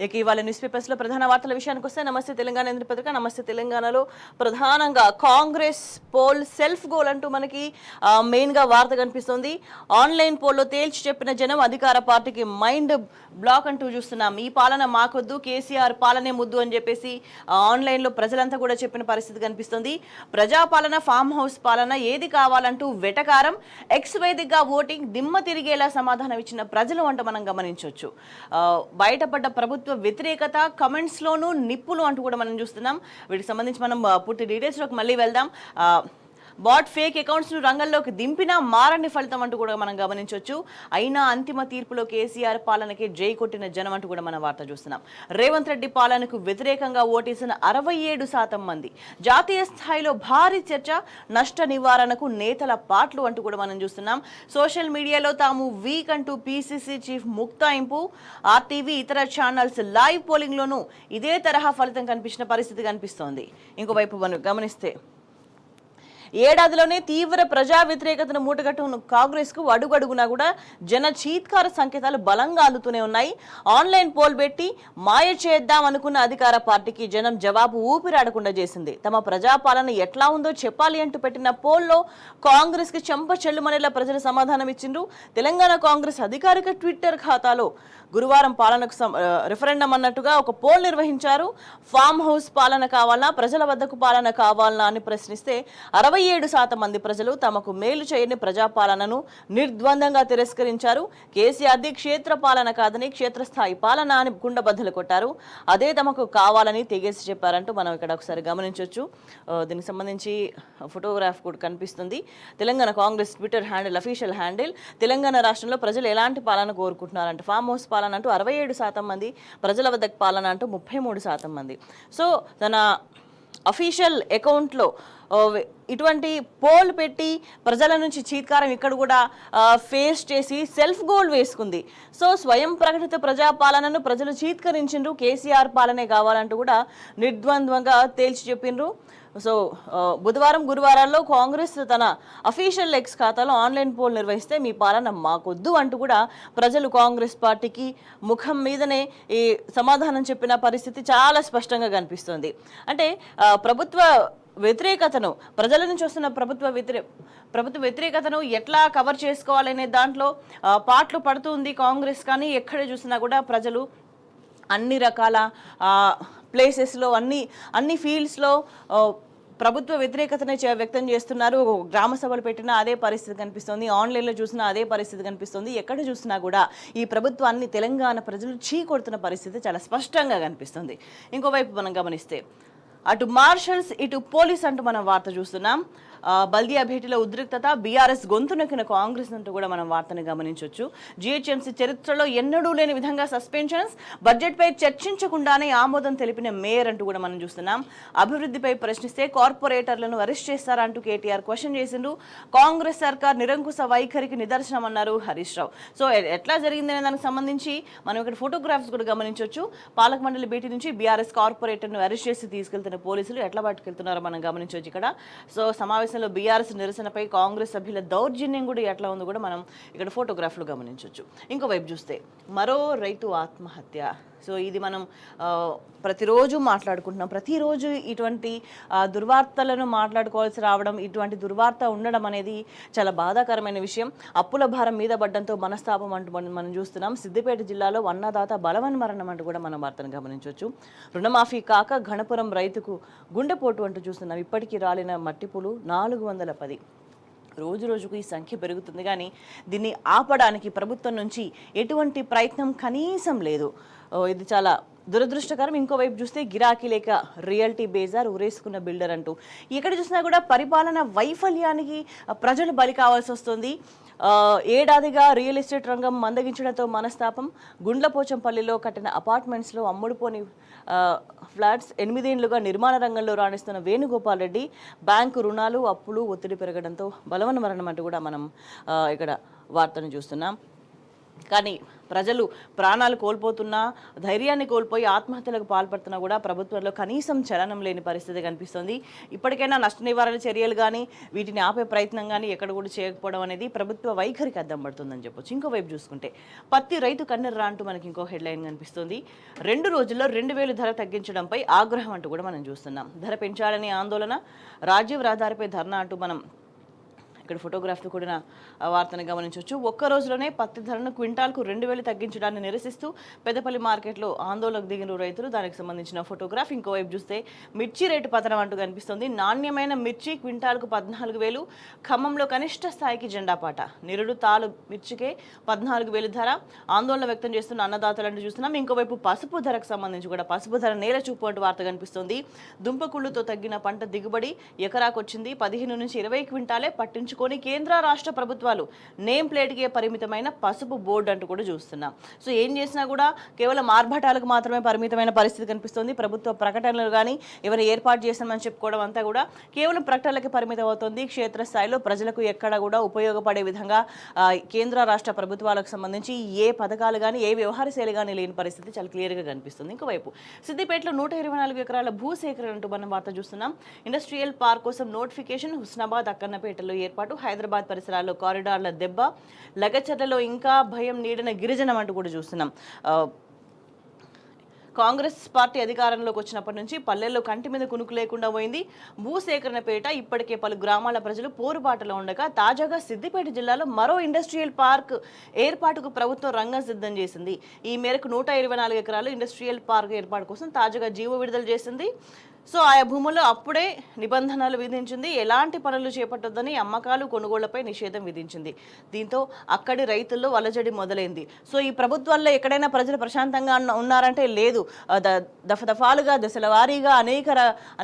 ఇక ఇవాళ news papers లో ప్రధాన వార్తల విషయానికి వస్తే నమస్తే తెలంగాణ పత్రిక నమస్తే తెలంగాణలో ప్రధానంగా కాంగ్రెస్ పోల్ సెల్ఫ్ గోల్ అంటూ మనకి మెయిన్ గా వార్త కనిపిస్తుంది. ఆన్లైన్ పోల్లో తేల్చి చెప్పిన జనం అధికార పార్టీకి మైండ్ బ్లాక్ అంటూ చూస్తున్నాం. ఈ పాలన మాకొద్దు, కేసీఆర్ పాలనే ముద్దు అని చెప్పేసి ఆన్లైన్ లో ప్రజలంతా కూడా చెప్పిన పరిస్థితి కనిపిస్తుంది. ప్రజాపాలన, ఫామ్ హౌస్ పాలన ఏది కావాలంటూ వెటకారం, ఎక్స్ వేదికగా ఓటింగ్ దిమ్మ తిరిగేలా సమాధానం ఇచ్చిన ప్రజలు అంటూ మనం గమనించవచ్చు. బయటపడ్డ ప్రభుత్వ వ్యతిరేకత కమెంట్స్ లోనూ నిప్పులు అంటూ కూడా మనం చూస్తున్నాం. వీటికి సంబంధించి మనం పూర్తి డీటెయిల్స్ లోకి మళ్ళీ వెళ్దాం. బాట్ ఫేక్ అకౌంట్స్ ను రంగంలోకి దింపినా మారని ఫలితం అంటూ కూడా మనం గమనించవచ్చు. అయినా అంతిమ తీర్పులో కేసీఆర్ పాలనకి జై కొట్టిన జనం అంటూ కూడా మనం వార్త చూస్తున్నాం. రేవంత్ రెడ్డి పాలనకు వ్యతిరేకంగా ఓటేసిన 67% మంది. జాతీయ స్థాయిలో భారీ చర్చ, నష్ట నివారణకు నేతల పాటలు అంటూ కూడా మనం చూస్తున్నాం. సోషల్ మీడియాలో తాము వీక్ అంటూ పీసీసీ చీఫ్ ముక్తాయింపు. ఆర్టీవీ ఇతర ఛానల్స్ లైవ్ పోలింగ్ లోనూ ఇదే తరహా ఫలితం కనిపించిన పరిస్థితి కనిపిస్తోంది. ఇంకోవైపు మనం గమనిస్తే ఏడాదిలోనే తీవ్ర ప్రజా వ్యతిరేకతను మూటగట్టుకున్న కాంగ్రెస్ కు అడుగడుగునా కూడా జన చీత్కార సంకేతాలు బలంగా అందుతూనే ఉన్నాయి. ఆన్లైన్ పోల్ పెట్టి మాయ చేద్దాం అనుకున్న అధికార పార్టీకి జనం జవాబు ఊపిరాడకుండా చేసింది. తమ ప్రజాపాలన ఎట్లా ఉందో చెప్పాలి అంటూ పెట్టిన పోల్లో కాంగ్రెస్ కి చెంప చెల్లుమనేలా ప్రజలు సమాధానం ఇచ్చిండ్రు. తెలంగాణ కాంగ్రెస్ అధికారిక ట్విట్టర్ ఖాతాలో గురువారం పాలనకు రిఫరెండం అన్నట్టుగా ఒక పోల్ నిర్వహించారు. ఫామ్ హౌస్ పాలన కావాలన్నా, ప్రజల వద్దకు పాలన కావాలన్నా అని ప్రశ్నిస్తే 67% మంది ప్రజలు తమకు మేలు చేయని ప్రజాపాలనను నిర్ద్వందంగా తిరస్కరించారు. కేసీఆర్ది క్షేత్ర పాలన కాదని క్షేత్రస్థాయి పాలన అని గుండెబద్దలు కొట్టారు. అదే తమకు కావాలని తెగేసి చెప్పారంటూ మనం ఇక్కడ ఒకసారి గమనించవచ్చు. దీనికి సంబంధించి ఫోటోగ్రాఫ్ కూడా కనిపిస్తుంది. Telangana Congress Twitter handle, official handle. Telangana రాష్ట్రంలో ప్రజలు ఎలాంటి పాలన కోరుకుంటున్నారంటే ఫామ్ హౌస్ పాలన అంటూ 67% మంది, ప్రజల వద్దకు పాలన అంటూ 33% మంది. సో తన అఫీషియల్ అకౌంట్లో ఇటువంటి పోల్ పెట్టి ప్రజల నుంచి చీత్కారం ఇక్కడ కూడా ఫేస్ చేసి సెల్ఫ్ గోల్ వేసుకుంది. సో స్వయం ప్రకటిత ప్రజాపాలనను ప్రజలు చీత్కరించిండ్రు. కేసీఆర్ పాలనే కావాలంటూ కూడా నిర్ద్వంద్వంగా తేల్చి చెప్పిండ్రు. సో బుధవారం, గురువారాల్లో కాంగ్రెస్ తన అఫీషియల్ ఎక్స్ ఖాతాలో ఆన్లైన్ పోల్ నిర్వహిస్తే మీ పాలన మాకొద్దు అంటూ కూడా ప్రజలు కాంగ్రెస్ పార్టీకి ముఖం మీదనే ఈ సమాధానం చెప్పిన పరిస్థితి చాలా స్పష్టంగా కనిపిస్తుంది. అంటే ప్రభుత్వ వ్యతిరేకతను, ప్రజల నుంచి వస్తున్న ప్రభుత్వ వ్యతిరేకతను ఎట్లా కవర్ చేసుకోవాలనే దాంట్లో పాటలు పడుతుంది కాంగ్రెస్. కానీ ఎక్కడ చూసినా కూడా ప్రజలు అన్ని రకాల ప్లేసెస్లో, అన్ని ఫీల్డ్స్లో ప్రభుత్వ వ్యతిరేకతనే వ్యక్తం చేస్తున్నారు. గ్రామ సభలు పెట్టినా అదే పరిస్థితి కనిపిస్తుంది, ఆన్లైన్లో చూసినా అదే పరిస్థితి కనిపిస్తుంది. ఎక్కడ చూసినా కూడా ఈ ప్రభుత్వాన్ని తెలంగాణ ప్రజలు చీకొడుతున్న పరిస్థితి చాలా స్పష్టంగా కనిపిస్తుంది. ఇంకోవైపు మనం గమనిస్తే అటు మార్షల్స్, ఇటు పోలీస్ అంటూ మనం వార్త చూస్తున్నాం. బల్దియా భేటీలో ఉద్రిక్తత, బీఆర్ఎస్ గొంతు నొక్కిన కాంగ్రెస్ అంటూ కూడా మనం వార్తను గమనించవచ్చు. జీహెచ్ఎంసీ చరిత్రలో ఎన్నడూ లేని విధంగా సస్పెన్షన్స్, బడ్జెట్పై చర్చించకుండానే ఆమోదం తెలిపిన మేయర్ అంటూ కూడా మనం చూస్తున్నాం. అభివృద్ధిపై ప్రశ్నిస్తే కార్పొరేటర్లను అరెస్ట్ చేస్తారంటూ కేటీఆర్ క్వశ్చన్ చేసిండ్రు. కాంగ్రెస్ సర్కార్ నిరంకుశ వైఖరికి నిదర్శనం అన్నారు హరీష్ రావు. సో ఎట్లా జరిగిందనే దానికి సంబంధించి మనం ఇక్కడ ఫోటోగ్రాఫ్స్ కూడా గమనించవచ్చు. పాలక మండలి భేటీ నుంచి బీఆర్ఎస్ కార్పొరేటర్ను అరెస్ట్ చేసి తీసుకెళ్తున్న పోలీసులు ఎట్లా పట్టుకెళ్తున్నారో మనం గమనించవచ్చు ఇక్కడ. సో సమావేశంలో బీఆర్ఎస్ నిరసనపై కాంగ్రెస్ సభ్యుల దౌర్జన్యం కూడా ఎట్లా ఉందో కూడా మనం ఇక్కడ ఫోటోగ్రాఫ్లో గమనించవచ్చు. ఇంకోవైపు చూస్తే మరో రైతు ఆత్మహత్య. సో ఇది మనం ప్రతిరోజు మాట్లాడుకుంటున్నాం. ప్రతిరోజు ఇటువంటి దుర్వార్తలను మాట్లాడుకోవాల్సి రావడం, ఇటువంటి దుర్వార్త ఉండడం అనేది చాలా బాధాకరమైన విషయం. అప్పుల భారం మీద పడ్డంతో మనస్తాపం అంటూ మనం చూస్తున్నాం. సిద్దిపేట జిల్లాలో అన్నదాత బలవన్ మరణం అంటూ కూడా మనం వార్తను గమనించవచ్చు. రుణమాఫీ కాక ఘనపురం రైతుకు గుండెపోటు అంటూ చూస్తున్నాం. ఇప్పటికీ రాలిన మట్టిపులు 410. రోజు రోజుకు ఈ సంఖ్య పెరుగుతుంది, కానీ దీన్ని ఆపడానికి ప్రభుత్వం నుంచి ఎటువంటి ప్రయత్నం కనీసం లేదు. ఇది చాలా దురదృష్టకరం. ఇంకోవైపు చూస్తే గిరాకీ లేక రియల్టీ బేజార్, ఉరేసుకున్న బిల్డర్ అంటూ ఎక్కడ చూసినా కూడా పరిపాలన వైఫల్యానికి ప్రజలు బలి కావాల్సి వస్తుంది. ఏడాదిగా రియల్ ఎస్టేట్ రంగం మందగించడంతో మనస్తాపం. గుండ్లపోచంపల్లిలో కట్టిన అపార్ట్మెంట్స్లో అమ్ముడుపోని ఫ్లాట్స్, 8 ఏళ్లుగా నిర్మాణ రంగంలో రాణిస్తున్న వేణుగోపాల్ రెడ్డి బ్యాంకు రుణాలు, అప్పులు, ఒత్తిడి పెరగడంతో బలవన్ మరణం అంటూ కూడా మనం ఇక్కడ వార్తను చూస్తున్నాం. కానీ ప్రజలు ప్రాణాలు కోల్పోతున్నా, ధైర్యాన్ని కోల్పోయి ఆత్మహత్యలకు పాల్పడుతున్నా కూడా ప్రభుత్వంలో కనీసం చలనం లేని పరిస్థితి కనిపిస్తుంది. ఇప్పటికైనా నష్ట నివారణ చర్యలు కానీ వీటిని ఆపే ప్రయత్నం కానీ ఎక్కడ కూడా చేయకపోవడం అనేది ప్రభుత్వ వైఖరికి అద్దం పడుతుందని చెప్పొచ్చు. ఇంకోవైపు చూసుకుంటే పత్తి రైతు కన్నెర్రా అంటూ మనకి ఇంకో హెడ్లైన్ కనిపిస్తుంది. 2 రోజుల్లో 2000 ధర తగ్గించడంపై ఆగ్రహం అంటూ కూడా మనం చూస్తున్నాం. ధర పెంచాలని ఆందోళన, రాజీవ్ రహదారిపై ధర్నా అంటూ మనం ఇక్కడ ఫోటోగ్రాఫ్తో కూడిన వార్తను గమనించవచ్చు. ఒక్క రోజులోనే పత్తి ధరను క్వింటాల్కు 2000 తగ్గించడాన్ని నిరసిస్తూ పెద్దపల్లి మార్కెట్లో ఆందోళనకు దిగిన రైతులు. దానికి సంబంధించిన ఫోటోగ్రాఫ్. ఇంకోవైపు చూస్తే మిర్చి రేటు పతనం అంటూ కనిపిస్తుంది. నాణ్యమైన మిర్చి క్వింటాల్కు 14,000, ఖమ్మంలో కనిష్ట స్థాయికి జెండాపాట. నిరుడు తాలు మిర్చికే 14,000 ధర. ఆందోళన వ్యక్తం చేస్తున్న అన్నదాతలంటూ చూస్తున్నాం. ఇంకోవైపు పసుపు ధరకు సంబంధించి కూడా పసుపు ధర నేల చూపు అంటూ వార్త కనిపిస్తుంది. దుంపకుళ్ళుతో తగ్గిన పంట దిగుబడి ఎకరాకొచ్చింది 15 నుంచి 20 క్వింటాలే. పట్టించు కేంద్ర రాష్ట్ర ప్రభుత్వాలు నేమ్ ప్లేట్కే పరిమితమైన పసుపు బోర్డు అంటూ కూడా చూస్తున్నాం. సో ఏం చేసినా కూడా కేవలం ఆర్భటాలకు మాత్రమే పరిమితమైన పరిస్థితి కనిపిస్తుంది. ప్రభుత్వ ప్రకటనలు కానీ ఏమైనా ఏర్పాటు చేస్తామని చెప్పుకోవడం అంతా కూడా కేవలం ప్రకటనలకి పరిమితం అవుతుంది. క్షేత్రస్థాయిలో ప్రజలకు ఎక్కడ కూడా ఉపయోగపడే విధంగా కేంద్ర రాష్ట్ర ప్రభుత్వాలకు సంబంధించి ఏ పథకాలు కానీ ఏ వ్యవహార శైలి కానీ లేని పరిస్థితి చాలా క్లియర్గా కనిపిస్తుంది. ఇంకోవైపు సిద్దిపేటలో 124 ఎకరాల భూసేకరణ అంటూ మనం వార్త చూస్తున్నాం. ఇండస్ట్రియల్ పార్క్ కోసం నోటిఫికేషన్. హుస్నాబాద్ అక్కన్నపేటలో ఏర్పాటు. హైదరాబాద్ పరిసరాల్లో కారిడార్ల దెబ్బ. లగచర్లలో ఇంకా భయం నీడన గిరిజనం అంటూ కూడా చూస్తున్నాం. కాంగ్రెస్ పార్టీ అధికారంలోకి వచ్చినప్పటి నుంచి పల్లెల్లో కంటి మీద కునుకు లేకుండా పోయింది. భూసేకరణ పేట. ఇప్పటికే పలు గ్రామాల ప్రజలు పోరుబాటలో ఉండగా తాజాగా సిద్దిపేట జిల్లాలో మరో ఇండస్ట్రియల్ పార్క్ ఏర్పాటుకు ప్రభుత్వం రంగం సిద్ధం చేసింది. ఈ మేరకు 124 ఎకరాలు ఇండస్ట్రియల్ పార్క్ ఏర్పాటు కోసం తాజాగా జీవో విడుదల చేసింది. సో ఆయా భూముల్లో అప్పుడే నిబంధనలు విధించింది. ఎలాంటి పనులు చేపట్టొద్దని, అమ్మకాలు కొనుగోళ్లపై నిషేధం విధించింది. దీంతో అక్కడి రైతుల్లో వలజడి మొదలైంది. సో ఈ ప్రభుత్వాల్లో ఎక్కడైనా ప్రజలు ప్రశాంతంగా ఉన్నారంటే లేదు. దఫాలుగా దశల వారీగా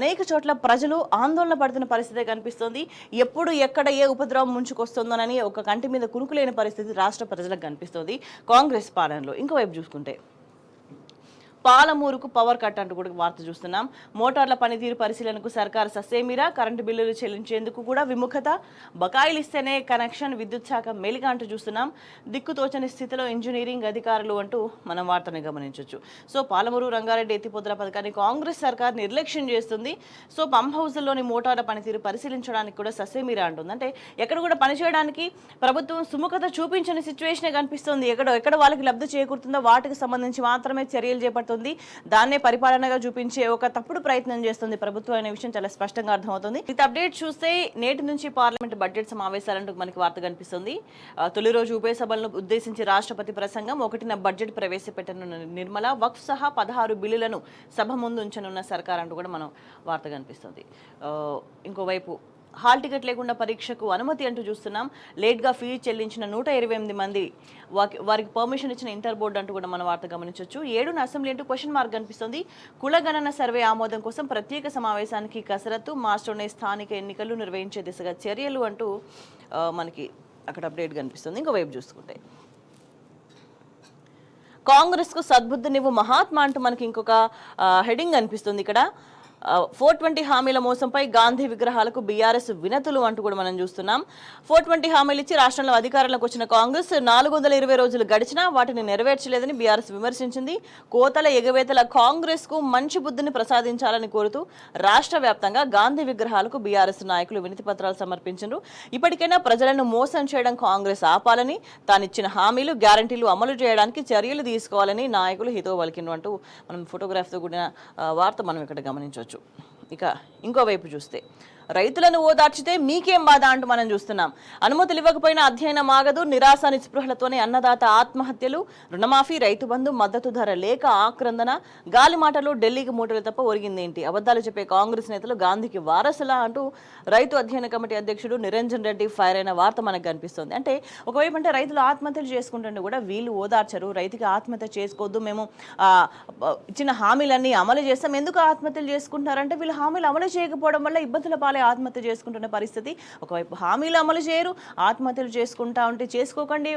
అనేక చోట్ల ప్రజలు ఆందోళన పడుతున్న పరిస్థితి కనిపిస్తుంది. ఎప్పుడు ఎక్కడ ఏ ఉపద్రవం ముంచుకొస్తుందోనని ఒక కంటి మీద కునుకులేని పరిస్థితి రాష్ట్ర ప్రజలకు కనిపిస్తుంది కాంగ్రెస్ పాలనలో. ఇంకోవైపు చూసుకుంటే పాలమూరుకు పవర్ కట్ అంటూ కూడా వార్త చూస్తున్నాం. మోటార్ల పనితీరు పరిశీలనకు సర్కారు ససేమిరా. కరెంటు బిల్లులు చెల్లించేందుకు కూడా విముఖత. బకాయిలు ఇస్తేనే కనెక్షన్. విద్యుత్ శాఖ మెలిగా అంటూ చూస్తున్నాం. దిక్కుతోచని స్థితిలో ఇంజనీరింగ్ అధికారులు అంటూ మనం వార్తను గమనించవచ్చు. సో పాలమూరు రంగారెడ్డి ఎత్తిపోతల పథకాన్ని కాంగ్రెస్ సర్కార్ నిర్లక్ష్యం చేస్తుంది. సో పంప్ హౌస్లోని మోటార్ల పనితీరు పరిశీలించడానికి కూడా ససేమిరా అంటుంది. అంటే ఎక్కడ కూడా పనిచేయడానికి ప్రభుత్వం సుముఖత చూపించని సిచ్యువేషనే కనిపిస్తుంది. ఎక్కడ వాళ్ళకి లబ్ధి చేకూరుతుందో వాటికి సంబంధించి మాత్రమే చర్యలు చేపడుతుంది. దాన్నే పరిపాలనగా చూపించే ఒక తప్పుడు ప్రయత్నం చేస్తుంది ప్రభుత్వం అనే విషయం చాలా స్పష్టంగా అర్థమవుతుంది. ఇది అప్డేట్ చూస్తే నేటి నుంచి పార్లమెంట్ బడ్జెట్ సమావేశాలంటూ మనకి వార్త కనిపిస్తుంది. తొలి రోజు ఉభయ సభలను ఉద్దేశించి రాష్ట్రపతి ప్రసంగం. 1న బడ్జెట్ ప్రవేశపెట్టనున్న నిర్మల. వక్ఫ్ సహా 16 బిల్లులను సభ ముందు ఉంచనున్న సర్కార్ అంటూ కూడా మనం వార్త కనిపిస్తుంది. ఇంకోవైపు హాల్ టికెట్ లేకుండా పరీక్షకు అనుమతి అంటూ చూస్తున్నాం. లేట్గా ఫీజు చెల్లించిన 128 మంది వారికి పర్మిషన్ ఇచ్చిన ఇంటర్ బోర్డు అంటూ కూడా మన వార్త గమనించవచ్చు. 7న అసెంబ్లీ అంటూ క్వశ్చన్ మార్క్ కనిపిస్తుంది. కులగణన సర్వే ఆమోదం కోసం ప్రత్యేక సమావేశానికి కసరత్తు. మార్చిలోనే స్థానిక ఎన్నికలు నిర్వహించే దిశగా చర్యలు అంటూ మనకి అక్కడ అప్డేట్ కనిపిస్తుంది. ఇంకోవైపు చూసుకుంటే కాంగ్రెస్కు సద్బుద్ధినివ్వు మహాత్మా అంటూ మనకి ఇంకొక హెడింగ్ కనిపిస్తుంది. ఇక్కడ 420 హామీల మోసంపై గాంధీ విగ్రహాలకు బీఆర్ఎస్ వినతులు అంటూ కూడా మనం చూస్తున్నాం. 420 హామీలు ఇచ్చి రాష్ట్రంలో అధికారంలోకి వచ్చిన కాంగ్రెస్ 420 రోజులు గడిచినా వాటిని నెరవేర్చలేదని బీఆర్ఎస్ విమర్శించింది. కోతల ఎగవేతల కాంగ్రెస్ కు మంచి బుద్ధిని ప్రసాదించాలని కోరుతూ రాష్ట్ర వ్యాప్తంగా గాంధీ విగ్రహాలకు బీఆర్ఎస్ నాయకులు వినతి పత్రాలు సమర్పించారు. ఇప్పటికైనా ప్రజలను మోసం చేయడం కాంగ్రెస్ ఆపాలని, తానిచ్చిన హామీలు గ్యారంటీలు అమలు చేయడానికి చర్యలు తీసుకోవాలని నాయకులు హితవు పలికిండ్రు అంటూ మనం ఫోటోగ్రాఫ్తో కూడిన వార్త మనం ఇక్కడ గమనించవచ్చు. ఇక ఇంకోవైపు చూస్తే రైతులను ఓదార్చితే మీకేం బాధ అంటూ మనం చూస్తున్నాం. అనుమతులు ఇవ్వకపోయినా అధ్యయనం ఆగదు. నిరాశ నిస్పృహలతోనే అన్నదాత ఆత్మహత్యలు. రుణమాఫీ, రైతు బంధు, మద్దతు ధర లేక ఆక్రందన. గాలి మాటలు ఢిల్లీకి మూటలు తప్ప ఒరిగిందేంటి? అబద్ధాలు చెప్పే కాంగ్రెస్ నేతలు గాంధీకి వారసులా అంటూ రైతు అధ్యయన కమిటీ అధ్యక్షుడు నిరంజన్ రెడ్డి ఫైర్ అయిన వార్త మనకు కనిపిస్తుంది. అంటే ఒకవైపు అంటే రైతులు ఆత్మహత్యలు చేసుకుంటుంటే కూడా వీళ్ళు ఓదార్చరు. రైతుకి ఆత్మహత్య చేసుకోవద్దు, మేము ఇచ్చిన హామీలన్నీ అమలు చేస్తాం. ఎందుకు ఆత్మహత్యలు చేసుకుంటున్నారంటే వీళ్ళు హామీలు అమలు చేయకపోవడం వల్ల ఇబ్బందుల కుటుంబాలే ఆత్మహత్య చేసుకుంటున్న పరిస్థితి. ఒకవైపు హామీలు అమలు చేయరు, ఆత్మహత్యలు చేసుకుంటా ఉంటే చేసుకోకండి,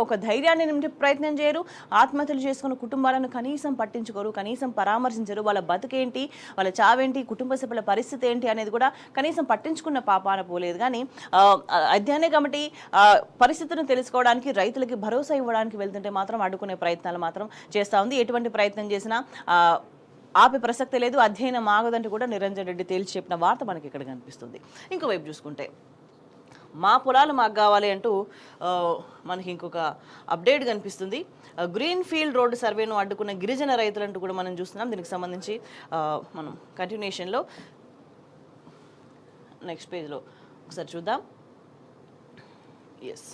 ఒక ధైర్యాన్ని నింపే ప్రయత్నం చేయరు. ఆత్మహత్యలు చేసుకున్న కుటుంబాలను కనీసం పట్టించుకోరు, కనీసం పరామర్శించరు. వాళ్ళ బతుకేంటి, వాళ్ళ చావేంటి, కుటుంబ సభ్యుల పరిస్థితి ఏంటి అనేది కూడా కనీసం పట్టించుకున్న పాపాన పోలేదు. కానీ అధ్యయన కమిటీ పరిస్థితిని తెలుసుకోవడానికి, రైతులకి భరోసా ఇవ్వడానికి వెళ్తుంటే మాత్రం అడ్డుకునే ప్రయత్నాలు మాత్రం చేస్తూ ఉంది. ఎటువంటి ప్రయత్నం చేసినా ఆపే ప్రసక్తి లేదు, అధ్యయనం ఆగదంటూ కూడా నిరంజన్ రెడ్డి తేల్చి చెప్పిన వార్త మనకి ఇక్కడ కనిపిస్తుంది. ఇంకోవైపు చూసుకుంటే మా పొలాలు మాకు కావాలి అంటూ మనకి ఇంకొక అప్డేట్ కనిపిస్తుంది. గ్రీన్ ఫీల్డ్ రోడ్డు సర్వేను అడ్డుకున్న గిరిజన రైతులంటూ కూడా మనం చూస్తున్నాం. దీనికి సంబంధించి మనం కంటిన్యూషన్లో నెక్స్ట్ పేజ్లో ఒకసారి చూద్దాం. ఎస్,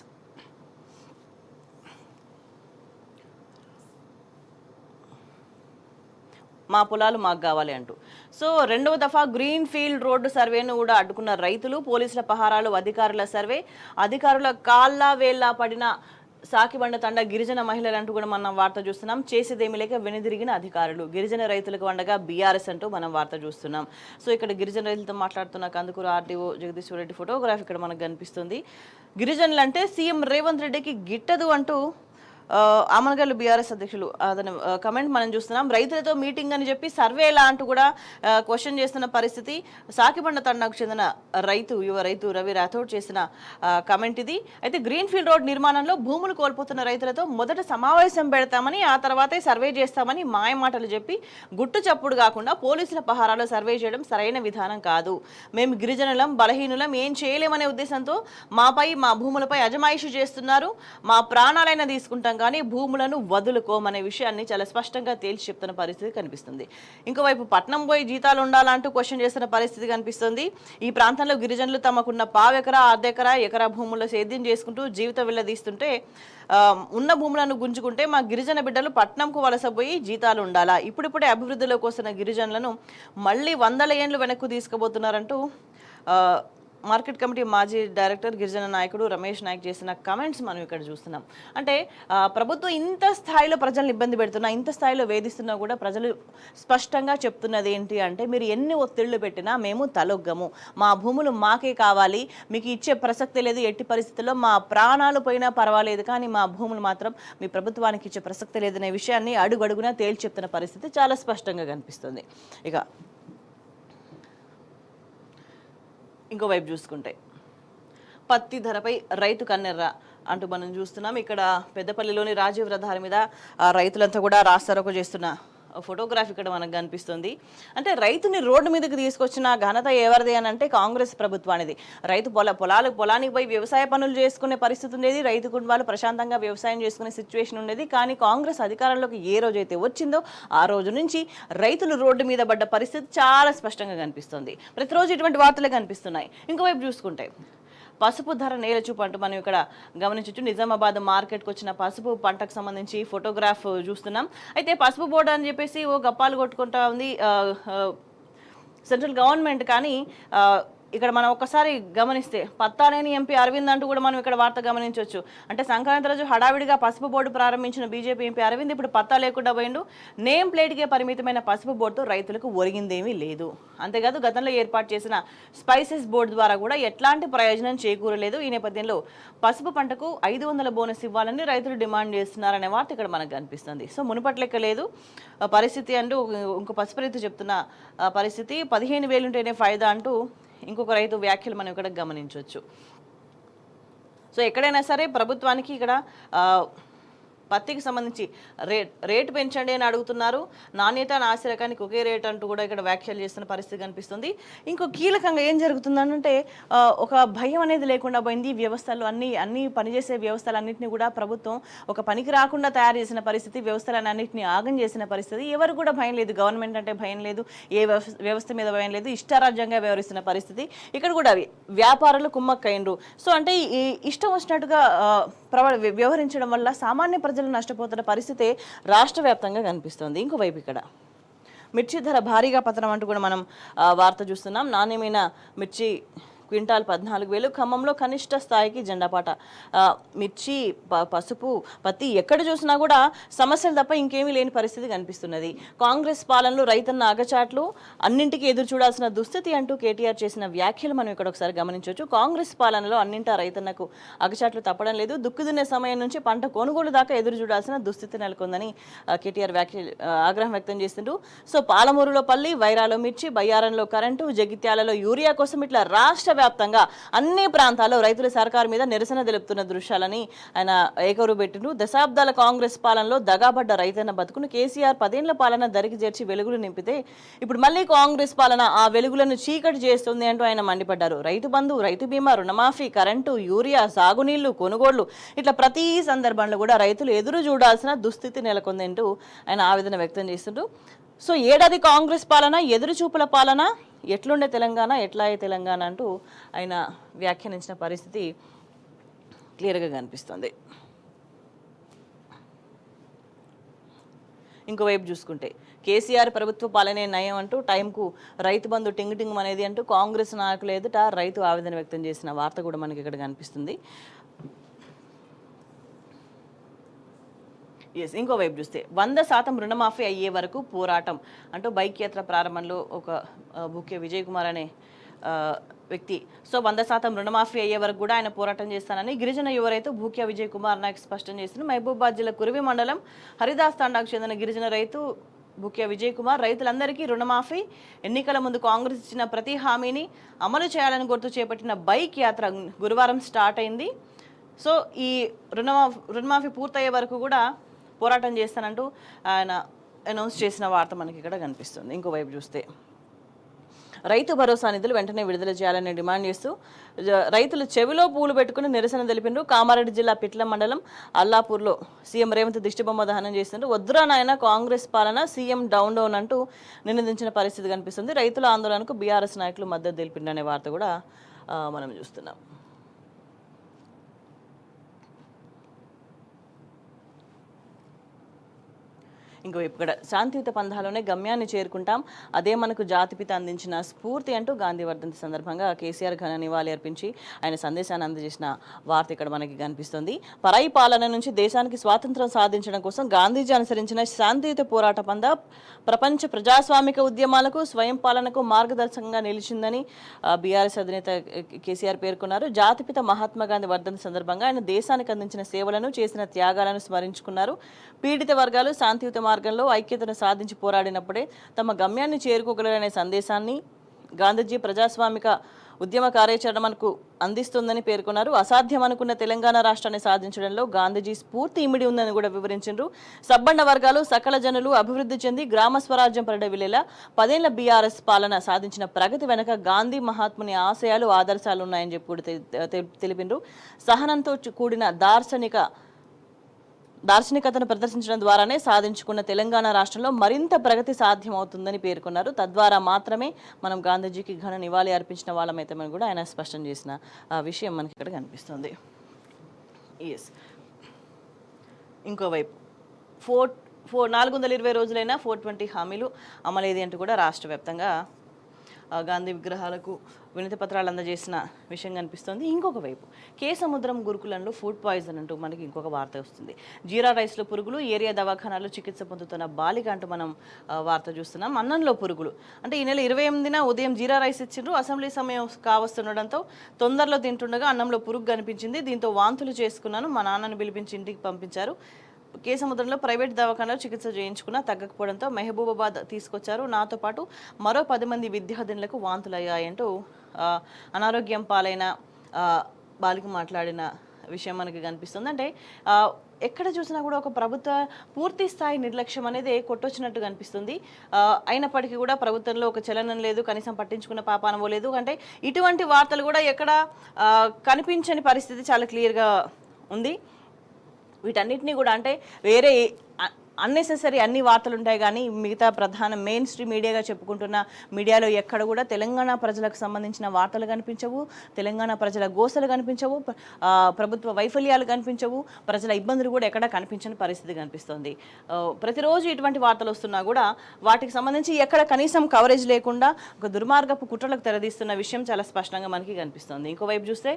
మా పొలాలు మాకు కావాలి అంటూ. సో రెండవ దఫా గ్రీన్ ఫీల్డ్ రోడ్డు సర్వేను కూడా అడ్డుకున్న రైతులు, పోలీసుల పహారాలు, అధికారుల సర్వే, అధికారుల కాళ్ళ వేళ్ళ పడిన సాకిబండ తండ గిరిజన మహిళలు అంటూ కూడా మనం వార్త చూస్తున్నాం. చేసేదేమి లేక వెనుదిరిగిన అధికారులు, గిరిజన రైతులకు వండగా బీఆర్ఎస్ అంటూ మనం వార్త చూస్తున్నాం. సో ఇక్కడ గిరిజన రైతులతో మాట్లాడుతున్న కందుకూరు ఆర్డీఓ జగదీశ్వర్ రెడ్డి ఫోటోగ్రాఫ్ ఇక్కడ మనకు కనిపిస్తుంది. గిరిజనులు అంటే సీఎం రేవంత్ రెడ్డికి గిట్టదు అంటూ ఆమనగల్లు బీఆర్ఎస్ అధ్యక్షులు అతను కమెంట్ మనం చూస్తున్నాం. రైతులతో మీటింగ్ అని చెప్పి సర్వే ఎలా అంటూ కూడా క్వశ్చన్ చేస్తున్న పరిస్థితి. సాకిబండ తండాకు చెందిన యువ రైతు రవి రాథోడ్ చేసిన కమెంట్ ఇది. అయితే గ్రీన్ ఫీల్డ్ రోడ్ నిర్మాణంలో భూములు కోల్పోతున్న రైతులతో మొదట సమావేశం పెడతామని, ఆ తర్వాతే సర్వే చేస్తామని మాయమాటలు చెప్పి గుట్టు చప్పుడు కాకుండా పోలీసుల పహారాలో సర్వే చేయడం సరైన విధానం కాదు. మేము గిరిజనులం, బలహీనులం, ఏం చేయలేమనే ఉద్దేశంతో మా భూములపై అజమాయిషీ చేస్తున్నారు. మా ప్రాణాలైనా తీసుకుంటాం కానీ భూములను వదులుకోమనే విషయాన్ని చాలా స్పష్టంగా తేల్చి చెప్తున్న పరిస్థితి కనిపిస్తుంది. ఇంకోవైపు పట్నం పోయి జీతాలు ఉండాలంటూ క్వశ్చన్ చేస్తున్న పరిస్థితి కనిపిస్తుంది. ఈ ప్రాంతంలో గిరిజనులు తమకున్న పావెకరా, అర్ధెకరా, ఎకరా భూముల్లో సేద్యం చేసుకుంటూ జీవితం వెళ్ళదీస్తుంటే, ఉన్న భూములను గుంజుకుంటే మా గిరిజన బిడ్డలు పట్నంకు వలసపోయి జీతాలు ఉండాలా? ఇప్పుడిప్పుడే అభివృద్ధిలోకి వస్తున్న గిరిజనులను మళ్ళీ 100 ఏండ్లు వెనక్కు తీసుకుపోతున్నారంటూ మార్కెట్ కమిటీ మాజీ డైరెక్టర్ గిరిజన నాయకుడు రమేష్ నాయక్ చేసిన కమెంట్స్ మనం ఇక్కడ చూస్తున్నాం. అంటే ప్రభుత్వం ఇంత స్థాయిలో ప్రజలను ఇబ్బంది పెడుతున్నా, ఇంత స్థాయిలో వేధిస్తున్నా కూడా ప్రజలు స్పష్టంగా చెప్తున్నది ఏంటి అంటే, మీరు ఎన్ని ఒత్తిళ్లు పెట్టినా మేము తలొగ్గము, మా భూములు మాకే కావాలి, మీకు ఇచ్చే ప్రసక్తి లేదు, ఎట్టి పరిస్థితుల్లో మా ప్రాణాలు పోయినా పర్వాలేదు కానీ మా భూములు మాత్రం మీ ప్రభుత్వానికి ఇచ్చే ప్రసక్తి లేదనే విషయాన్ని అడుగడుగునా తేల్చి చెప్తున్న పరిస్థితి చాలా స్పష్టంగా కనిపిస్తుంది. ఇక ఇంకోవైపు చూసుకుంటే పత్తి ధరపై రైతు కన్నెర్ర అంటూ మనం చూస్తున్నాం. ఇక్కడ పెద్దపల్లిలోని రాజీవ్ రహదారి మీద రైతులంతా కూడా రాస్తారోకో చేస్తున్న ఫోటోగ్రాఫ్ ఇక్కడ మనకు కనిపిస్తుంది. అంటే రైతుని రోడ్డు మీదకి తీసుకొచ్చిన ఘనత ఎవరిది అని అంటే కాంగ్రెస్ ప్రభుత్వానిది. రైతు పొలానికి పోయి వ్యవసాయ పనులు చేసుకునే పరిస్థితి ఉండేది, రైతు కుటుంబాలు ప్రశాంతంగా వ్యవసాయం చేసుకునే సిచ్యువేషన్ ఉండేది. కానీ కాంగ్రెస్ అధికారంలోకి ఏ రోజైతే వచ్చిందో ఆ రోజు నుంచి రైతులు రోడ్డు మీద పడ్డ పరిస్థితి చాలా స్పష్టంగా కనిపిస్తుంది. ప్రతిరోజు ఇటువంటి వార్తలే కనిపిస్తున్నాయి. ఇంకోవైపు చూసుకుంటే పసుపు ధర నేలచూపు అంటూ మనం ఇక్కడ గమనించవచ్చు. నిజామాబాద్ మార్కెట్కి వచ్చిన పసుపు పంటకు సంబంధించి ఫోటోగ్రాఫ్ చూస్తున్నాం. అయితే పసుపు బోర్డు అని చెప్పేసి గప్పాలు కొట్టుకుంటా ఉంది సెంట్రల్ గవర్నమెంట్. కానీ ఇక్కడ మనం ఒక్కసారి గమనిస్తే పత్తానేని ఎంపీ అరవింద్ అంటూ కూడా మనం ఇక్కడ వార్త గమనించవచ్చు. అంటే సంక్రాంతి రోజు హడావిడిగా పసుపు బోర్డు ప్రారంభించిన బీజేపీ ఎంపీ అరవింద్ ఇప్పుడు పత్తా లేకుండా పోయిండు. నేమ్ ప్లేట్కే పరిమితమైన పసుపు బోర్డుతో రైతులకు ఒరిగిందేమీ లేదు. అంతేకాదు గతంలో ఏర్పాటు చేసిన స్పైసెస్ బోర్డు ద్వారా కూడా ఎట్లాంటి ప్రయోజనం చేకూరలేదు. ఈ నేపథ్యంలో పసుపు పంటకు 500 బోనస్ ఇవ్వాలని రైతులు డిమాండ్ చేస్తున్నారనే వార్త ఇక్కడ మనకు కనిపిస్తుంది. సో మునుపట్లెక్క లేదు పరిస్థితి అంటూ ఇంకో పసుపు రైతు చెప్తున్న పరిస్థితి. 15,000 ఉంటేనే ఫైదా అంటూ ఇంకొక రైతు వ్యాఖ్యలు మనం ఇక్కడ గమనించవచ్చు. సో ఎక్కడైనా సరే ప్రభుత్వానికి ఇక్కడ పత్తికి సంబంధించి రేటు పెంచండి అని అడుగుతున్నారు. నాణ్యత నాసిరకానికి ఒకే రేట్ అంటూ కూడా ఇక్కడ వ్యాఖ్యలు చేస్తున్న పరిస్థితి కనిపిస్తుంది. ఇంకో కీలకంగా ఏం జరుగుతుందంటే ఒక భయం అనేది లేకుండా పోయింది. వ్యవస్థలు అన్ని పనిచేసే వ్యవస్థలన్నింటినీ కూడా ప్రభుత్వం ఒక పనికి రాకుండా తయారు చేసిన పరిస్థితి, వ్యవస్థలన్నింటినీ ఆగం చేసిన పరిస్థితి. ఎవరు కూడా భయం లేదు, గవర్నమెంట్ అంటే భయం లేదు, ఏ వ్యవస్థ మీద భయం లేదు, ఇష్టారాజ్యంగా వ్యవహరిస్తున్న పరిస్థితి. ఇక్కడ కూడా వ్యాపారులు కుమ్మక్కైండ్రు. సో అంటే ఈ ఇష్టం వచ్చినట్టుగా వ్యవహరించడం వల్ల సామాన్య ప్రజలు నష్టపోతున్న పరిస్థితి రాష్ట్ర వ్యాప్తంగా కనిపిస్తుంది. ఇంకోవైపు ఇక్కడ మిర్చి ధర భారీగా పతనం అంటూ కూడా మనం వార్త చూస్తున్నాం. నాణ్యమైన మిర్చి క్వింటాల్ 14,000. ఖమ్మంలో కనిష్ట స్థాయికి జెండాపాట. మిర్చి, పసుపు, పత్తి ఎక్కడ చూసినా కూడా సమస్యలు తప్ప ఇంకేమీ లేని పరిస్థితి కనిపిస్తున్నది. కాంగ్రెస్ పాలనలో రైతన్న అగచాట్లు, అన్నింటికీ ఎదురు చూడాల్సిన దుస్థితి అంటూ కేటీఆర్ చేసిన వ్యాఖ్యలు మనం ఇక్కడ ఒకసారి గమనించవచ్చు. కాంగ్రెస్ పాలనలో అన్నింటా రైతన్నకు అగచాట్లు తప్పడం లేదు. దుక్కుదున్నే సమయం నుంచి పంట కొనుగోలు దాకా ఎదురు చూడాల్సిన దుస్థితి నెలకొందని కేటీఆర్ ఆగ్రహం వ్యక్తం చేస్తుంటూ, సో పాలమూరులో పల్లి, వైరాలో మిర్చి, బయ్యారంలో కరెంటు, జగిత్యాలలో యూరియా కోసం ఇట్లా రాష్ట్ర వ్యాప్తంగా అన్ని ప్రాంతాల్లో రైతుల సర్కారు మీద నిరసన తెలుపుతున్న దృశ్యాలని ఆయన ఏకరువు పెట్టిండ్రు. దశాబ్దాల కాంగ్రెస్ పాలనలో దగాబడ్డ రైతన్న బతుకును కేసీఆర్ 10 ఏళ్ల పాలన దరికి చేర్చి వెలుగులు నింపితే ఇప్పుడు మళ్ళీ కాంగ్రెస్ పాలన ఆ వెలుగులను చీకటి చేస్తుంది అంటూ ఆయన మండిపడ్డారు. రైతు బంధు, రైతు బీమా, రుణమాఫీ, కరెంటు, యూరియా, సాగునీళ్లు, కొనుగోళ్లు ఇట్లా ప్రతి సందర్భంలో కూడా రైతులు ఎదురు చూడాల్సిన దుస్థితి నెలకొంది అంటూ ఆయన ఆవేదన వ్యక్తం చేస్తుంటూ, సో ఏడాది కాంగ్రెస్ పాలన, ఎదురు చూపుల పాలన, ఎట్లుండే తెలంగాణ, ఎట్లాయే తెలంగాణ అంటూ ఆయన వ్యాఖ్యానించిన పరిస్థితి క్లియర్గా కనిపిస్తుంది. ఇంకోవైపు చూసుకుంటే కేసీఆర్ ప్రభుత్వ పాలనే నయం అంటూ టైంకు రైతు బంధు టింగ్ అనేది అంటూ కాంగ్రెస్ నాయకులు ఎదుట రైతు ఆవేదన వ్యక్తం చేసిన వార్త కూడా మనకి ఇక్కడ కనిపిస్తుంది. ఇంకోవైపు చూస్తే 100% రుణమాఫీ అయ్యే వరకు పోరాటం అంటూ బైక్ యాత్ర ప్రారంభంలో ఒక బుకే విజయ్ కుమార్ అనే వ్యక్తి, సో 100% రుణమాఫీ అయ్యే వరకు కూడా ఆయన పోరాటం చేస్తానని గిరిజన యువ రైతు భూక్యా విజయ్ కుమార్ నాయక్ స్పష్టం చేస్తున్నారు. మహబూబాబాద్ జిల్లా కురివి మండలం హరిదాస్ తాండాకు చెందిన గిరిజన రైతు భూక్యా విజయ్ కుమార్ రుణాలందరికీ రుణమాఫీ, ఎన్నికల ముందు కాంగ్రెస్ ఇచ్చిన ప్రతి హామీని అమలు చేయాలని గుర్తు చేపట్టిన బైక్ యాత్ర గురువారం స్టార్ట్ అయింది. సో ఈ రుణమాఫీ పూర్తయ్యే వరకు కూడా పోరాటం చేస్తానంటూ ఆయన అనౌన్స్ చేసిన వార్త మనకి ఇక్కడ కనిపిస్తుంది. ఇంకోవైపు చూస్తే రైతు భరోసా నిధులు వెంటనే విడుదల చేయాలని డిమాండ్ చేస్తూ రైతులు చెవిలో పూలు పెట్టుకుని నిరసన తెలిపిండ్రు. కామారెడ్డి జిల్లా పిట్ల మండలం అల్లాపూర్లో సీఎం రేవంత్ దిష్టిబొమ్మ దహనం చేసిండ్రు. వద్దురా నాయన కాంగ్రెస్ పాలన, సీఎం డౌన్ డౌన్ అంటూ నినదించిన పరిస్థితి కనిపిస్తుంది. రైతుల ఆందోళనకు బీఆర్ఎస్ నాయకులు మద్దతు తెలిపిండ్రు అనే వార్త కూడా మనం చూస్తున్నాం. ఇంకో ఇక్కడ శాంతియుత పంథాలోనే గమ్యాన్ని చేరుకుంటాం, అదే మనకు జాతిపిత అందించిన స్ఫూర్తి అంటూ గాంధీ వర్ధంతి సందర్భంగా కేసీఆర్ ఘన నివాళి అర్పించి ఆయన సందేశాన్ని అందజేసిన వార్త ఇక్కడ మనకి కనిపిస్తుంది. పరాయి పాలన నుంచి దేశానికి స్వాతంత్రం సాధించడం కోసం గాంధీజీ అనుసరించిన శాంతియుత పోరాట పంథ ప్రపంచ ప్రజాస్వామిక ఉద్యమాలకు, స్వయం పాలనకు మార్గదర్శకంగా నిలిచిందని బీఆర్ఎస్ అధినేత కేసీఆర్ పేర్కొన్నారు. జాతిపిత మహాత్మా గాంధీ వర్ధంతి సందర్భంగా ఆయన దేశానికి అందించిన సేవలను, చేసిన త్యాగాలను స్మరించుకున్నారు. పీడిత వర్గాలు శాంతియుత మార్గంలో ఐక్యతను సాధించి పోరాడినప్పుడే తమ గమ్యాన్ని చేరుకోగలరనే సందేశాన్ని గాంధీజీ ప్రజాస్వామిక ఉద్యమ కార్యాచరణ మనకు అందిస్తుందని పేర్కొన్నారు. అసాధ్యం అనుకున్న తెలంగాణ రాష్ట్రాన్ని సాధించడంలో గాంధీజీ స్ఫూర్తి ఇమిడి ఉందని కూడా వివరించారు. సబ్బండ వర్గాలు, సకల జనులు అభివృద్ధి చెంది గ్రామ స్వరాజ్యం పరిడవిలేలా 10 ఏళ్ల బీఆర్ఎస్ పాలన సాధించిన ప్రగతి వెనక గాంధీ మహాత్ముని ఆశయాలు, ఆదర్శాలు ఉన్నాయని చెప్పి కూడా తెలిపిండ్రు. సహనంతో కూడిన దార్శనికతను ప్రదర్శించడం ద్వారానే సాధించుకున్న తెలంగాణ రాష్ట్రంలో మరింత ప్రగతి సాధ్యమవుతుందని పేర్కొన్నారు. తద్వారా మాత్రమే మనం గాంధీజీకి ఘన నివాళి అర్పించిన వాళ్ళమైతే కూడా ఆయన స్పష్టం చేసిన విషయం మనకి ఇక్కడ కనిపిస్తుంది. ఇంకోవైపు 420 రోజులైనా 420 హామీలు అమలేది అంటూ కూడా రాష్ట్ర వ్యాప్తంగా గాంధీ విగ్రహాలకు వినతి పత్రాలు అందజేసిన విషయం కనిపిస్తుంది. ఇంకొక వైపు కేసముద్రం గురుకులంలో ఫుడ్ పాయిజన్ అంటూ మనకి ఇంకొక వార్త వస్తుంది. జీరా రైస్లో పురుగులు, ఏరియా దవాఖానాల్లో చికిత్స పొందుతున్న బాలిక అంటూ మనం వార్త చూస్తున్నాం. అన్నంలో పురుగులు అంటే ఈ నెల 28న ఉదయం జీరా రైస్ ఇచ్చిండ్రు. అసెంబ్లీ సమయం కావస్తుండడంతో తొందరలో తింటుండగా అన్నంలో పురుగు కనిపించింది. దీంతో వాంతులు చేసుకున్నాను, మా నాన్నను పిలిపించి ఇంటికి పంపించారు. కేసముద్రంలో ప్రైవేట్ దవాఖానలో చికిత్స చేయించుకున్నా తగ్గకపోవడంతో మహబూబాబాద్ తీసుకొచ్చారు. నాతో పాటు మరో 10 మంది విద్యార్థినులకు వాంతులయ్యాయంటూ అనారోగ్యం పాలైన బాలిక మాట్లాడిన విషయం మనకి కనిపిస్తుంది. అంటే ఎక్కడ చూసినా కూడా ఒక ప్రభుత్వ పూర్తి స్థాయి నిర్లక్ష్యం అనేది కొట్టొచ్చినట్టు కనిపిస్తుంది. అయినప్పటికీ కూడా ప్రభుత్వంలో ఒక చలనం లేదు, కనీసం పట్టించుకున్న పాపానవో లేదు. అంటే ఇటువంటి వార్తలు కూడా ఎక్కడ కనిపించని పరిస్థితి చాలా క్లియర్గా ఉంది. వీటన్నిటినీ కూడా అంటే వేరే అన్నెసెసరీ అన్ని వార్తలు ఉంటాయి కానీ మిగతా ప్రధాన మెయిన్ స్ట్రీమ్ మీడియాగా చెప్పుకుంటున్న మీడియాలో ఎక్కడ కూడా తెలంగాణ ప్రజలకు సంబంధించిన వార్తలు కనిపించవు, తెలంగాణ ప్రజల గోసలు కనిపించవు, ప్రభుత్వ వైఫల్యాలు కనిపించవు, ప్రజల ఇబ్బందులు కూడా ఎక్కడ కనిపించని పరిస్థితి కనిపిస్తుంది. ప్రతిరోజు ఇటువంటి వార్తలు వస్తున్నా కూడా వాటికి సంబంధించి ఎక్కడ కనీసం కవరేజ్ లేకుండా ఒక దుర్మార్గపు కుట్రలకు తెరదీస్తున్న విషయం చాలా స్పష్టంగా మనకి కనిపిస్తుంది. ఇంకోవైపు చూస్తే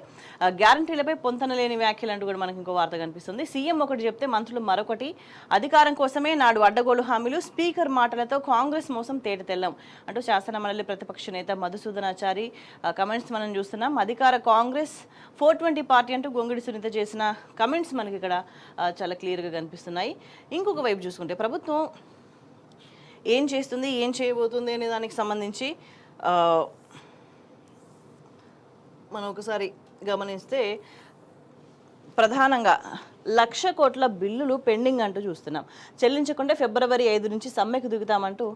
గ్యారంటీలపై పొంతన లేని వ్యాఖ్యలు అంటూ కూడా మనకి ఇంకో వార్త కనిపిస్తుంది. సీఎం ఒకటి చెప్తే మంత్రులు మరొకటి. అధికారం కోసమే నాడు అడ్డగోలు హామీలు, స్పీకర్ మాటలతో కాంగ్రెస్ మోసం తేటతెల్లం అంటూ శాసన మండలి ప్రతిపక్ష నేత మధుసూదనాచారి కమెంట్స్ మనం చూస్తున్నాం. అధికార కాంగ్రెస్ 420 పార్టీ అంటూ గొంగిడి సునీత చేసిన కమెంట్స్ మనకి ఇక్కడ చాలా క్లియర్గా కనిపిస్తున్నాయి. ఇంకొక వైపు చూసుకుంటే ప్రభుత్వం ఏం చేస్తుంది, ఏం చేయబోతుంది అనే దానికి సంబంధించి మనం ఒకసారి గమనిస్తే ప్రధానంగా 1,00,000 కోట్ల బిల్లులు పెండింగ్ అంటూ చూస్తున్నాం. చెల్లించకుంటే ఫిబ్రవరి 5 నుంచి సమ్మెకు దిగుతామంటూ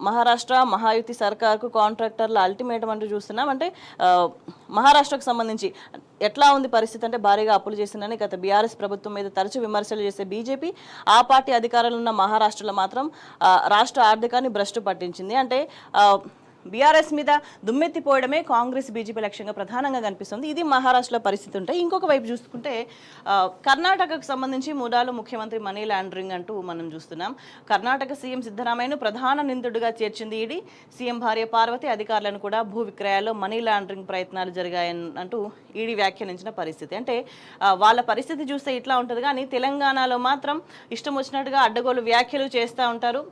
మహారాష్ట్ర మహాయుతి సర్కార్కు కాంట్రాక్టర్ల అల్టిమేటం అంటూ చూస్తున్నాం. అంటే మహారాష్ట్రకు సంబంధించి ఎట్లా ఉంది పరిస్థితి అంటే భారీగా అప్పులు చేసిందని గత బీఆర్ఎస్ ప్రభుత్వం మీద తరచు విమర్శలు చేసే బీజేపీ ఆ పార్టీ అధికారంలో ఉన్న మహారాష్ట్రలో మాత్రం రాష్ట్ర ఆర్థికాన్ని భ్రష్టు పట్టించింది. అంటే బీఆర్ఎస్ మీద దుమ్మెత్తిపోవడమే కాంగ్రెస్ బీజేపీ లక్ష్యంగా ప్రధానంగా కనిపిస్తుంది. ఇది మహారాష్ట్రలో పరిస్థితి ఉంటాయి. ఇంకొక వైపు చూసుకుంటే కర్ణాటకకు సంబంధించి మూడాలు ముఖ్యమంత్రి మనీ లాండరింగ్ అంటూ మనం చూస్తున్నాం. కర్ణాటక సీఎం సిద్ధరామయ్యను ప్రధాన నిందితుడిగా చేర్చింది ఈడీ. సీఎం భార్య పార్వతి అధికారులను కూడా భూ విక్రయాల్లో మనీ లాండరింగ్ ప్రయత్నాలు జరిగాయని అంటూ ఈడీ వ్యాఖ్యానించిన పరిస్థితి. అంటే వాళ్ళ పరిస్థితి చూస్తే ఇట్లా ఉంటుంది కానీ తెలంగాణలో మాత్రం ఇష్టం వచ్చినట్టుగా అడ్డగోలు వ్యాఖ్యలు చేస్తూ ఉంటారు,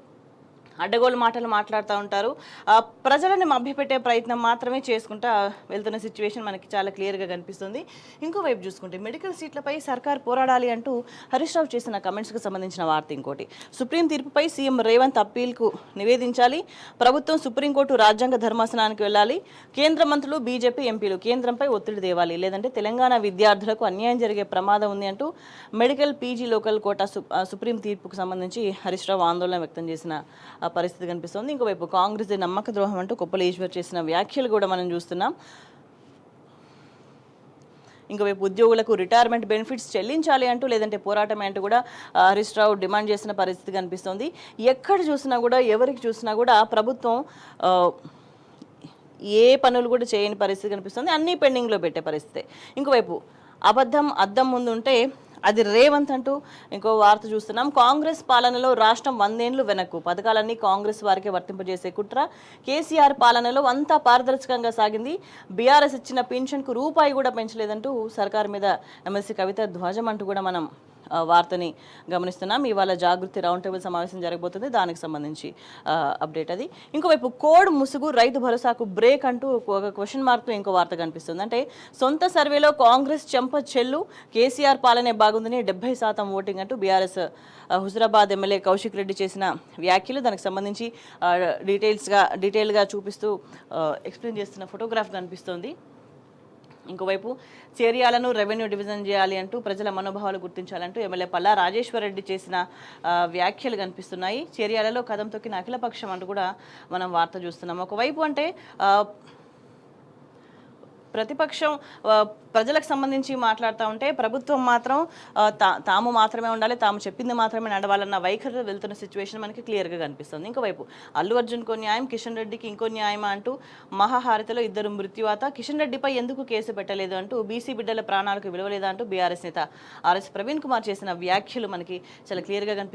అడ్డగోలు మాటలు మాట్లాడుతూ ఉంటారు. ప్రజలను మభ్యపెట్టే ప్రయత్నం మాత్రమే చేసుకుంటా వెళ్తున్న సిచ్యువేషన్ మనకి చాలా క్లియర్గా కనిపిస్తుంది. ఇంకోవైపు చూసుకుంటే మెడికల్ సీట్లపై సర్కార్ పోరాడాలి అంటూ హరీష్ రావు చేసిన కమెంట్స్కి సంబంధించిన వార్త ఇంకోటి. సుప్రీం తీర్పుపై సీఎం రేవంత్ అప్పీల్కు నివేదించాలి, ప్రభుత్వం సుప్రీంకోర్టు రాజ్యాంగ ధర్మాసనానికి వెళ్ళాలి, కేంద్ర మంత్రులు బీజేపీ ఎంపీలు కేంద్రంపై ఒత్తిడి తేవాలి, లేదంటే తెలంగాణ విద్యార్థులకు అన్యాయం జరిగే ప్రమాదం ఉంది అంటూ medical PG local quota supreme తీర్పుకు సంబంధించి హరీష్ రావు ఆందోళన వ్యక్తం చేసిన పరిస్థితి కనిపిస్తుంది. ఇంకోవైపు కాంగ్రెస్ నమ్మక ద్రోహం అంటూ కొప్పల ఈశ్వర్ చేసిన వ్యాఖ్యలు కూడా మనం చూస్తున్నాం. ఇంకోవైపు ఉద్యోగులకు రిటైర్మెంట్ బెనిఫిట్స్ చెల్లించాలి అంటూ లేదంటే పోరాటం అంటూ కూడా హరీష్ రావు డిమాండ్ చేసిన పరిస్థితి కనిపిస్తుంది. ఎక్కడ చూసినా కూడా ఎవరికి చూసినా కూడా ప్రభుత్వం ఏ పనులు కూడా చేయని పరిస్థితి కనిపిస్తుంది, అన్నీ పెండింగ్లో పెట్టే పరిస్థితి. ఇంకోవైపు అబద్ధం అద్దం ముందు ఉంటే అది రేవంత్ అంటూ ఇంకో వార్త చూస్తున్నాం. కాంగ్రెస్ పాలనలో రాష్ట్రం 100 ఏళ్లు వెనక్కు, పథకాలన్నీ కాంగ్రెస్ వారికే వర్తింపజేసే కుట్ర. కేసీఆర్ పాలనలో అంతా పారదర్శకంగా సాగింది, బీఆర్ఎస్ ఇచ్చిన పెన్షన్కు రూపాయి కూడా పెంచలేదంటూ సర్కార్ మీద ఎమ్మెల్సీ కవిత ధ్వజం అంటూ కూడా మనం వార్తని గమనిస్తున్నాం. ఇవాళ జాగృతి రౌండ్ టేబుల్ సమావేశం జరగబోతుంది, దానికి సంబంధించి అప్డేట్ అది. ఇంకోవైపు కోడ్ ముసుగు రైతు భరోసాకు బ్రేక్ అంటూ ఒక క్వశ్చన్ మార్క్తో ఇంకో వార్త కనిపిస్తుంది. అంటే సొంత సర్వేలో కాంగ్రెస్ చెంప చెల్లు, కేసీఆర్ పాలనే బాగుందని 70% ఓటింగ్ అంటూ బీఆర్ఎస్ హుజరాబాద్ ఎమ్మెల్యే కౌశిక్ రెడ్డి చేసిన వ్యాఖ్యలు. దానికి సంబంధించి డీటెయిల్గా చూపిస్తూ ఎక్స్ప్లెయిన్ చేస్తున్న ఫోటోగ్రాఫ్ కనిపిస్తోంది. ఇంకోవైపు చేరియాలను రెవెన్యూ డివిజన్ చేయాలి అంటూ ప్రజల మనోభావాలు గుర్తించాలంటూ ఎమ్మెల్యే పల్లా రాజేశ్వర్ రెడ్డి చేసిన వ్యాఖ్యలు కనిపిస్తున్నాయి. చేరియాలలో కదం తొక్కిన అఖిలపక్షం అంటూ కూడా మనం వార్త చూస్తున్నాం. ఒకవైపు అంటే ప్రతిపక్షం ప్రజలకు సంబంధించి మాట్లాడుతూ ఉంటే ప్రభుత్వం మాత్రం తాము మాత్రమే ఉండాలి, తాము చెప్పింది మాత్రమే నడవాలన్న వైఖరిలో వెళ్తున్న సిచ్యువేషన్ మనకి క్లియర్గా కనిపిస్తుంది. ఇంకోవైపు అల్లు అర్జున్కో న్యాయం, కిషన్ రెడ్డికి ఇంకో న్యాయమా అంటూ మహాహారతిలో 2 మృత్యువాత, కిషన్ రెడ్డిపై ఎందుకు కేసు పెట్టలేదు అంటూ బీసీ బిడ్డల ప్రాణాలకు విలువలేదా అంటూ బీఆర్ఎస్ నేత ఆర్ఎస్ ప్రవీణ్ కుమార్ చేసిన వ్యాఖ్యలు మనకి చాలా క్లియర్గా కనిపిస్తుంది.